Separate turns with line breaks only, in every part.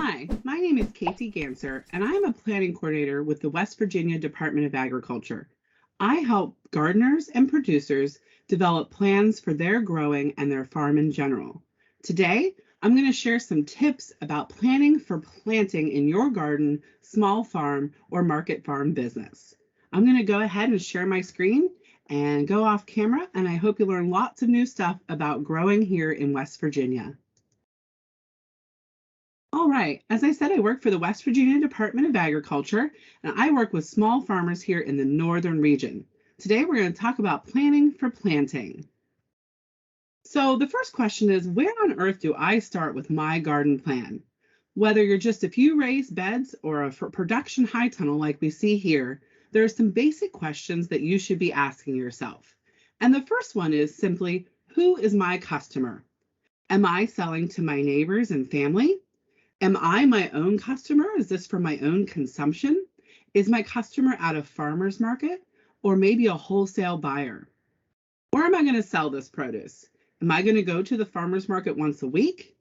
Hi, my name is Casey Ganser, and I am a planning coordinator with the West Virginia Department of Agriculture. I help gardeners and producers develop plans for their growing and their farm in general. Today, I'm going to share some tips about planning for planting in your garden, small farm, or market farm business. I'm going to go ahead and share my screen and go off camera, and I hope you learn lots of new stuff about growing here in West Virginia. All right, as I said, I work for the West Virginia Department of Agriculture, and I work with small farmers here in the northern region. Today, we're going to talk about planning for planting. So the first question is, where on earth do I start with my garden plan? Whether you're just a few raised beds or a production high tunnel like we see here, there are some basic questions that you should be asking yourself. And the first one is simply, who is my customer? Am I selling to my neighbors and family? Am I my own customer? Is this for my own consumption? Is my customer at a farmer's market or maybe a wholesale buyer? Where am I going to sell this produce? Am I going to go to the farmer's market once a week?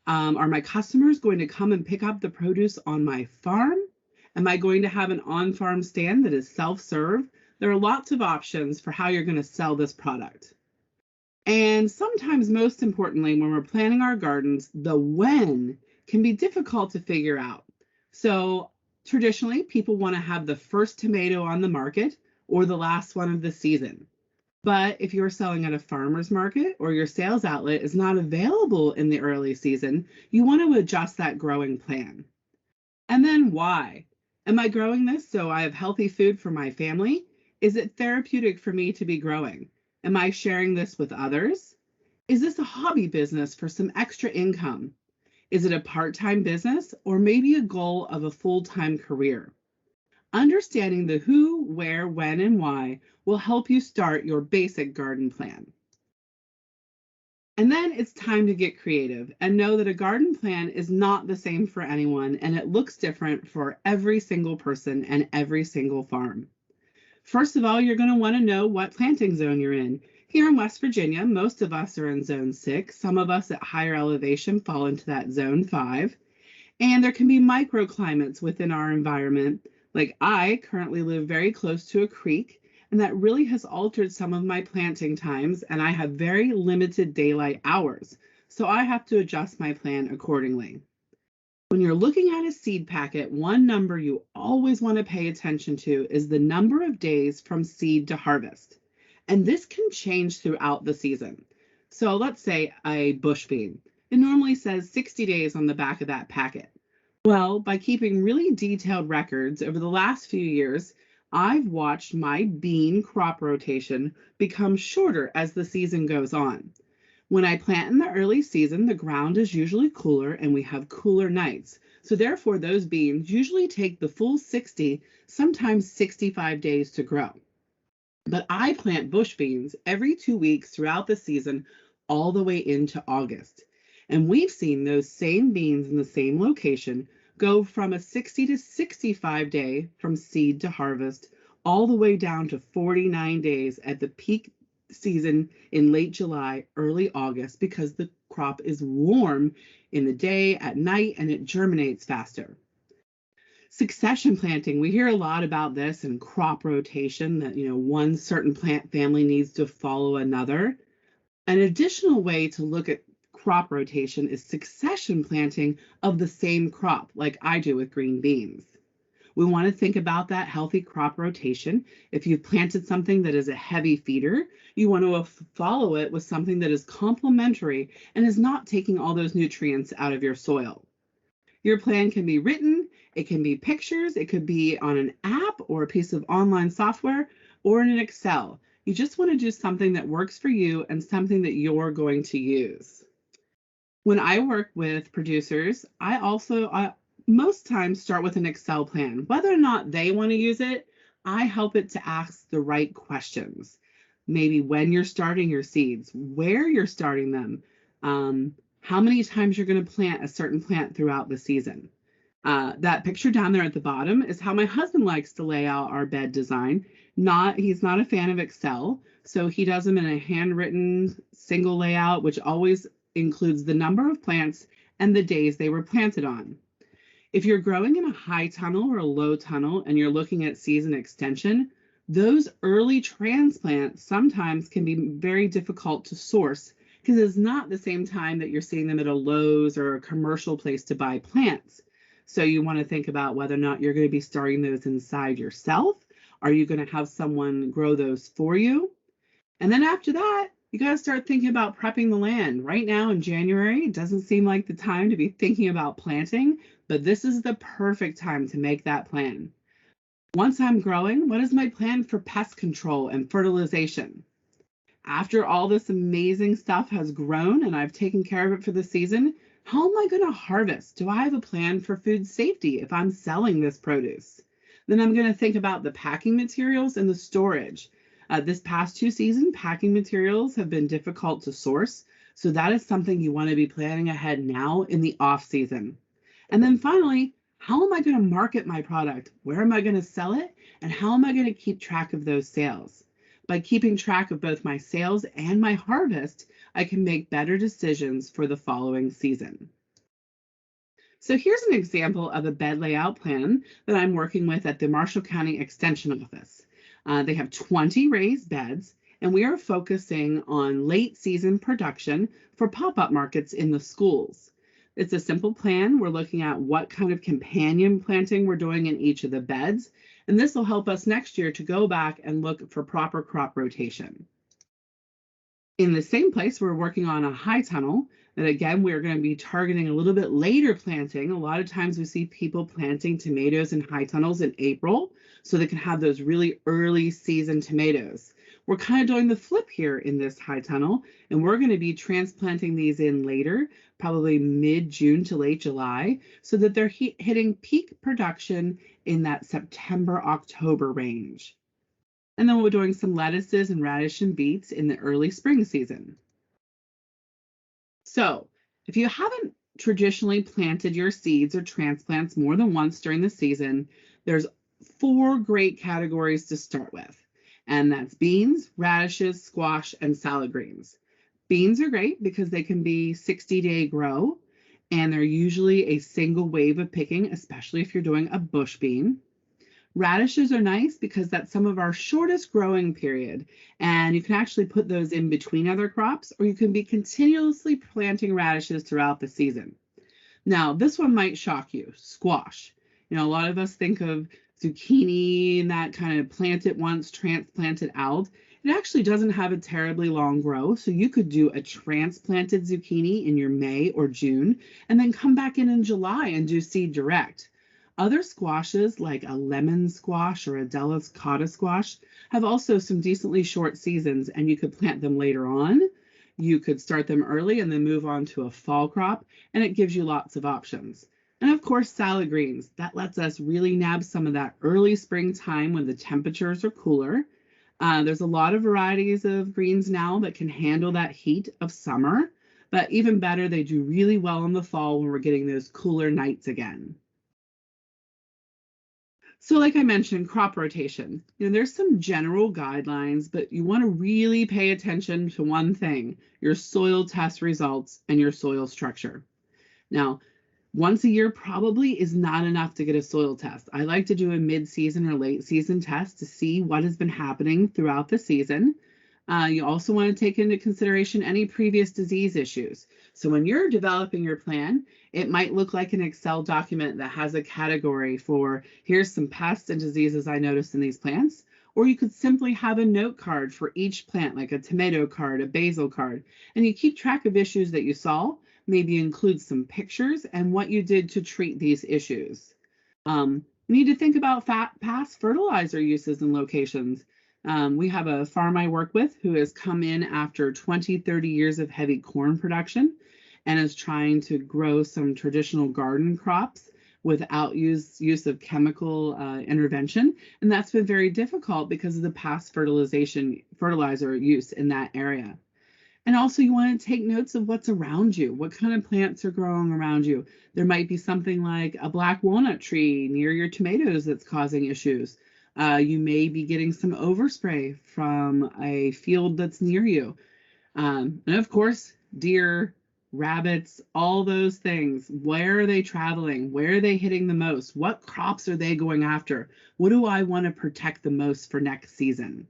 Are my customers going to come and pick up the produce on my farm? Am I going to have an on-farm stand that is self-serve? There are lots of options for how you're going to sell this product. And sometimes, most importantly, when we're planning our gardens, the when can be difficult to figure out. So traditionally, people want to have the first tomato on the market or the last one of the season. But if you're selling at a farmer's market or your sales outlet is not available in the early season, you want to adjust that growing plan. And then why? Am I growing this so I have healthy food for my family? Is it therapeutic for me to be growing? Am I sharing this with others? Is this a hobby business for some extra income? Is it a part-time business or maybe a goal of a full-time career? Understanding the who, where, when, and why will help you start your basic garden plan. And then it's time to get creative and know that a garden plan is not the same for anyone, and it looks different for every single person and every single farm. First of all, you're going to want to know what planting zone you're in. Here in West Virginia, most of us are in zone 6. Some of us at higher elevation fall into that zone 5. And there can be microclimates within our environment. Like I currently live very close to a creek, and that really has altered some of my planting times, and I have very limited daylight hours. So I have to adjust my plan accordingly. When you're looking at a seed packet, one number you always want to pay attention to is the number of days from seed to harvest. And this can change throughout the season. So let's say a bush bean. It normally says 60 days on the back of that packet. Well, by keeping really detailed records over the last few years, I've watched my bean crop rotation become shorter as the season goes on. When I plant in the early season, the ground is usually cooler and we have cooler nights. So therefore, those beans usually take the full 60, sometimes 65 days to grow. But I plant bush beans every 2 weeks throughout the season, all the way into August. And we've seen those same beans in the same location go from a 60 to 65 day from seed to harvest, all the way down to 49 days at the peak season in late July, early August, because the crop is warm in the day, at night, and it germinates faster. Succession planting, we hear a lot about this, and crop rotation, that one certain plant family needs to follow another. An additional way to look at crop rotation is succession planting of the same crop, like I do with green beans. We want to think about that healthy crop rotation. If you've planted something that is a heavy feeder, you want to follow it with something that is complementary and is not taking all those nutrients out of your soil. Your plan can be written, it can be pictures, it could be on an app or a piece of online software or in an Excel. You just want to do something that works for you and something that you're going to use. When I work with producers, I also most times start with an Excel plan. Whether or not they want to use it, I help it to ask the right questions. Maybe when you're starting your seeds, where you're starting them, how many times you're going to plant a certain plant throughout the season. That picture down there at the bottom is how my husband likes to lay out our bed design. He's not a fan of Excel, so he does them in a handwritten single layout, which always includes the number of plants and the days they were planted on. If you're growing in a high tunnel or a low tunnel and you're looking at season extension, those early transplants sometimes can be very difficult to source because it's not the same time that you're seeing them at a Lowe's or a commercial place to buy plants. So you want to think about whether or not you're going to be starting those inside yourself. Are you going to have someone grow those for you? And then after that, you got to start thinking about prepping the land. Right now in January, it doesn't seem like the time to be thinking about planting, but this is the perfect time to make that plan. Once I'm growing, what is my plan for pest control and fertilization? After all this amazing stuff has grown and I've taken care of it for the season, how am I going to harvest? Do I have a plan for food safety if I'm selling this produce? Then I'm going to think about the packing materials and the storage. This past 2 seasons, packing materials have been difficult to source, so that is something you want to be planning ahead now in the off season. And then finally, how am I going to market my product? Where am I going to sell it? And how am I going to keep track of those sales? By keeping track of both my sales and my harvest, I can make better decisions for the following season. So here's an example of a bed layout plan that I'm working with at the Marshall County Extension Office. They have 20 raised beds, and we are focusing on late season production for pop-up markets in the schools. It's a simple plan. We're looking at what kind of companion planting we're doing in each of the beds, and this will help us next year to go back and look for proper crop rotation. In the same place, we're working on a high tunnel that again, we're going to be targeting a little bit later planting. A lot of times we see people planting tomatoes in high tunnels in April, so they can have those really early season tomatoes. We're kind of doing the flip here in this high tunnel, and we're going to be transplanting these in later, probably mid-June to late July, so that they're hitting peak production in that September-October range. And then we're doing some lettuces and radish and beets in the early spring season. So if you haven't traditionally planted your seeds or transplants more than once during the season, there's 4 great categories to start with. And that's beans, radishes, squash, and salad greens. Beans are great because they can be 60-day grow, and they're usually a single wave of picking, especially if you're doing a bush bean. Radishes are nice because that's some of our shortest growing period, and you can actually put those in between other crops, or you can be continuously planting radishes throughout the season. Now, this one might shock you, squash. A lot of us think of zucchini and that kind of plant it once, transplant it out. It actually doesn't have a terribly long growth, so you could do a transplanted zucchini in your May or June, and then come back in July and do seed direct. Other squashes, like a lemon squash or a delicata squash, have also some decently short seasons, and you could plant them later on. You could start them early and then move on to a fall crop, and it gives you lots of options. And of course, salad greens. That lets us really nab some of that early spring time when the temperatures are cooler. There's a lot of varieties of greens now that can handle that heat of summer, but even better, they do really well in the fall when we're getting those cooler nights again. So like I mentioned, crop rotation. There's some general guidelines, but you want to really pay attention to one thing, your soil test results and your soil structure. Now, once a year probably is not enough to get a soil test. I like to do a mid-season or late season test to see what has been happening throughout the season. You also want to take into consideration any previous disease issues. So when you're developing your plan, it might look like an Excel document that has a category for here's some pests and diseases I noticed in these plants, or you could simply have a note card for each plant, like a tomato card, a basil card, and you keep track of issues that you saw, maybe include some pictures and what you did to treat these issues. You need to think about past fertilizer uses and locations. We have a farm I work with who has come in after 20, 30 years of heavy corn production and is trying to grow some traditional garden crops without use of chemical intervention. And that's been very difficult because of the past fertilizer use in that area. And also you want to take notes of what's around you. What kind of plants are growing around you? There might be something like a black walnut tree near your tomatoes that's causing issues. You may be getting some overspray from a field that's near you. And of course, deer, rabbits, all those things. Where are they traveling? Where are they hitting the most? What crops are they going after? What do I want to protect the most for next season?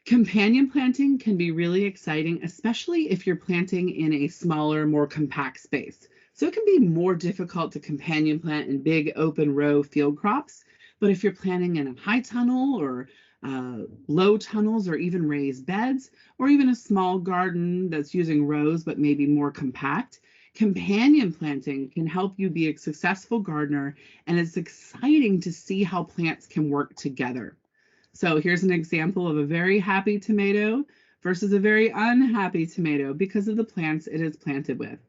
Companion planting can be really exciting, especially if you're planting in a smaller, more compact space. So it can be more difficult to companion plant in big open row field crops. But if you're planting in a high tunnel or low tunnels or even raised beds, or even a small garden that's using rows but maybe more compact, companion planting can help you be a successful gardener. And it's exciting to see how plants can work together. So here's an example of a very happy tomato versus a very unhappy tomato because of the plants it is planted with.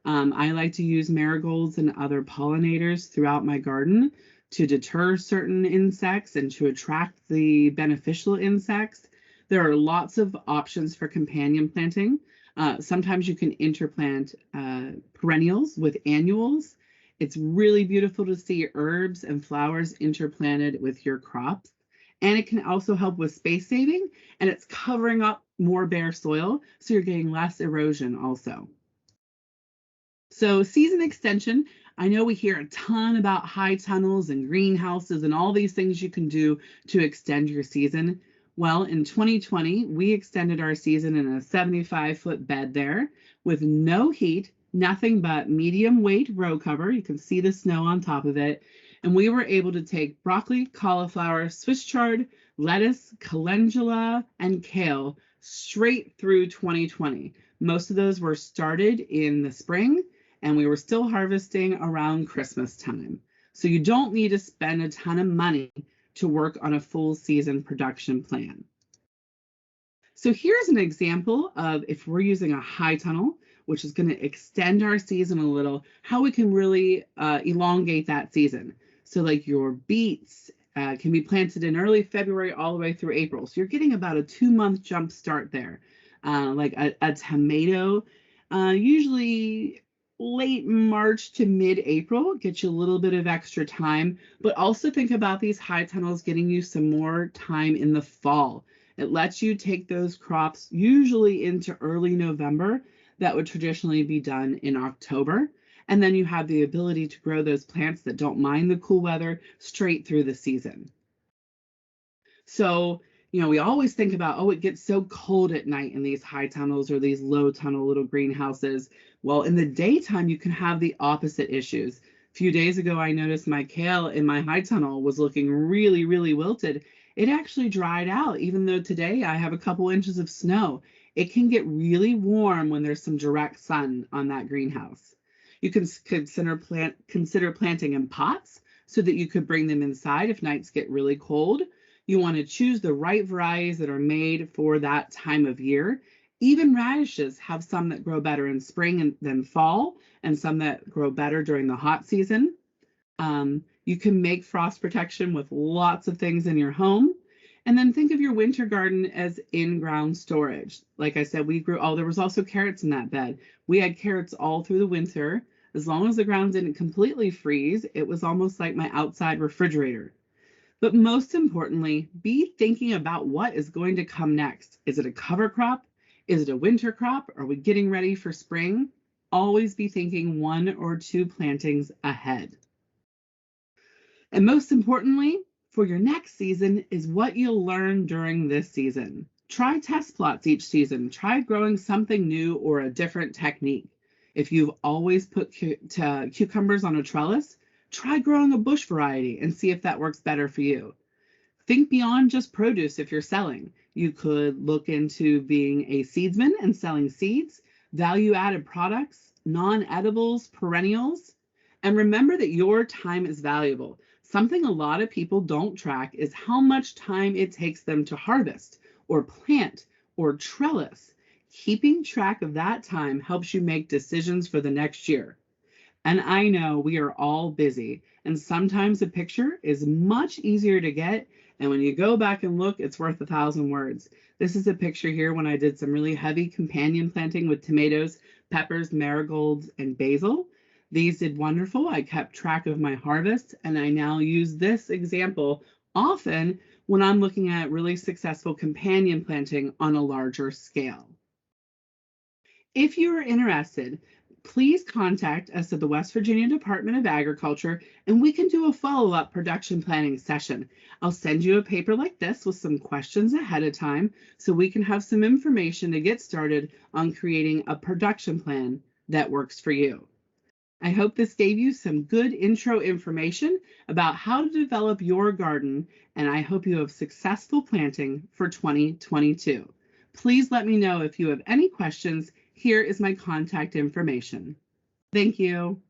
I like to use marigolds and other pollinators throughout my garden to deter certain insects and to attract the beneficial insects. There are lots of options for companion planting. Sometimes you can interplant perennials with annuals. It's really beautiful to see herbs and flowers interplanted with your crops. And it can also help with space saving, and it's covering up more bare soil, so you're getting less erosion also. So season extension, I know we hear a ton about high tunnels and greenhouses and all these things you can do to extend your season. Well, in 2020, we extended our season in a 75-foot bed there with no heat, nothing but medium weight row cover. You can see the snow on top of it. And we were able to take broccoli, cauliflower, Swiss chard, lettuce, calendula, and kale straight through 2020. Most of those were started in the spring, and we were still harvesting around Christmas time. So you don't need to spend a ton of money to work on a full season production plan. So here's an example of if we're using a high tunnel, which is going to extend our season a little, how we can really elongate that season. So like your beets can be planted in early February all the way through April. So you're getting about a 2-month jump start there. Like a tomato, usually late March to mid-April, get you a little bit of extra time, but also think about these high tunnels getting you some more time in the fall. It lets you take those crops usually into early November that would traditionally be done in October. And then you have the ability to grow those plants that don't mind the cool weather straight through the season. So, we always think about, oh, it gets so cold at night in these high tunnels or these low tunnel little greenhouses. Well, in the daytime, you can have the opposite issues. A few days ago, I noticed my kale in my high tunnel was looking really, really wilted. It actually dried out, even though today I have a couple inches of snow. It can get really warm when there's some direct sun on that greenhouse. You can consider planting in pots so that you could bring them inside if nights get really cold. You want to choose the right varieties that are made for that time of year. Even radishes have some that grow better in spring than fall, and some that grow better during the hot season. You can make frost protection with lots of things in your home. And then think of your winter garden as in-ground storage. Like I said, there was also carrots in that bed. We had carrots all through the winter. As long as the ground didn't completely freeze, it was almost like my outside refrigerator. But most importantly, be thinking about what is going to come next. Is it a cover crop? Is it a winter crop? Are we getting ready for spring? Always be thinking 1 or 2 plantings ahead. And most importantly, for your next season is what you'll learn during this season. Try test plots each season. Try growing something new or a different technique. If you've always put cucumbers on a trellis, try growing a bush variety and see if that works better for you. Think beyond just produce if you're selling. You could look into being a seedsman and selling seeds, value-added products, non-edibles, perennials. And remember that your time is valuable. Something a lot of people don't track is how much time it takes them to harvest or plant or trellis. Keeping track of that time helps you make decisions for the next year. And I know we are all busy, and sometimes a picture is much easier to get. And when you go back and look, it's worth 1,000 words. This is a picture here when I did some really heavy companion planting with tomatoes, peppers, marigolds, and basil. These did wonderful. I kept track of my harvest, and I now use this example often when I'm looking at really successful companion planting on a larger scale. If you are interested, please contact us at the West Virginia Department of Agriculture and we can do a follow-up production planning session. I'll send you a paper like this with some questions ahead of time so we can have some information to get started on creating a production plan that works for you. I hope this gave you some good intro information about how to develop your garden, and I hope you have successful planting for 2022. Please let me know if you have any questions. Here is my contact information. Thank you.